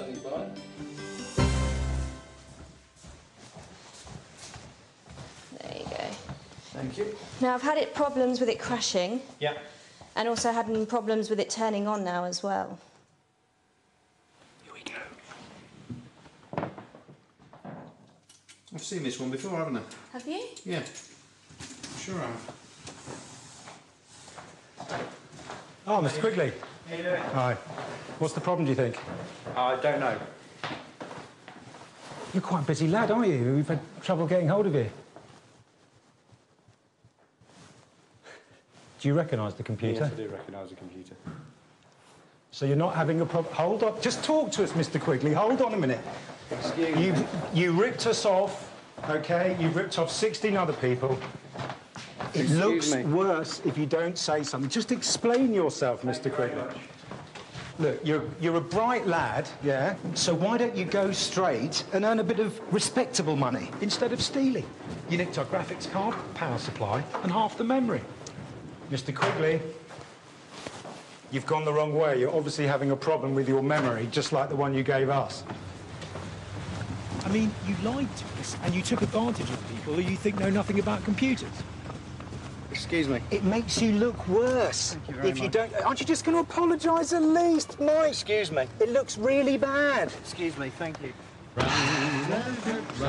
That'll be fine. There you go. Thank you. Now, I've had problems with it crashing. Yeah. And also had problems with it turning on now as well. Here we go. I've seen this one before, haven't I? Have you? Yeah. Sure I have. Oh, Mr. Quigley. How you doing? Hi. What's the problem, do you think? I don't know. You're quite a busy lad, aren't you? We've had trouble getting hold of you. Do you recognise the computer? Yes, I do recognise the computer. So you're not having a problem... Hold on. Just talk to us, Mr. Quigley. Hold on a minute. Excuse me. You ripped us off, OK? You've ripped off 16 other people. It looks worse if you don't say something. Just explain yourself, Mr. Quigley. Look, you're a bright lad, yeah? So why don't you go straight and earn a bit of respectable money instead of stealing? You nicked our graphics card, power supply, and half the memory. Mr. Quigley, you've gone the wrong way. You're obviously having a problem with your memory, just like the one you gave us. I mean, you lied to us, and you took advantage of people who you think know nothing about computers. Excuse me. It makes you look worse. Thank you very if you much. don't... Aren't you just going to apologise at least, Mike? Excuse me. It looks really bad. Excuse me, thank you.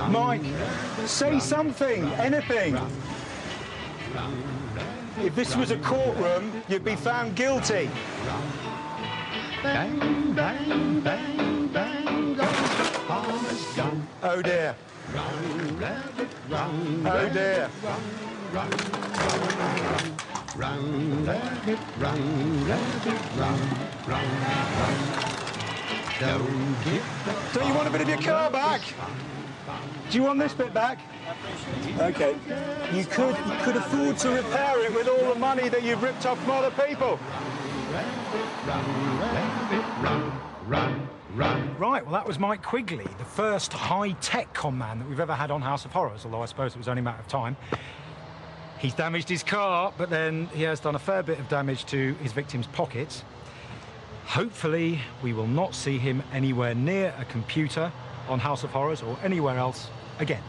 Mike, say something, anything. If this was a courtroom, you'd be found guilty. Bang, bang, bang, bang, Forrest Gump. Oh dear. Run, rabbit, run, Oh dear. run, rabbit, run, run. Don't give up. Don't you want a bit of your car back? Do you want this bit back? OK. You could afford to repair it with all the money that you've ripped off from other people. Run. Right, well, that was Mike Quigley, the first high-tech con man that we've ever had on House of Horrors, although I suppose it was only a matter of time. He's damaged his car, but then he has done a fair bit of damage to his victims' pockets. Hopefully, we will not see him anywhere near a computer on House of Horrors or anywhere else again.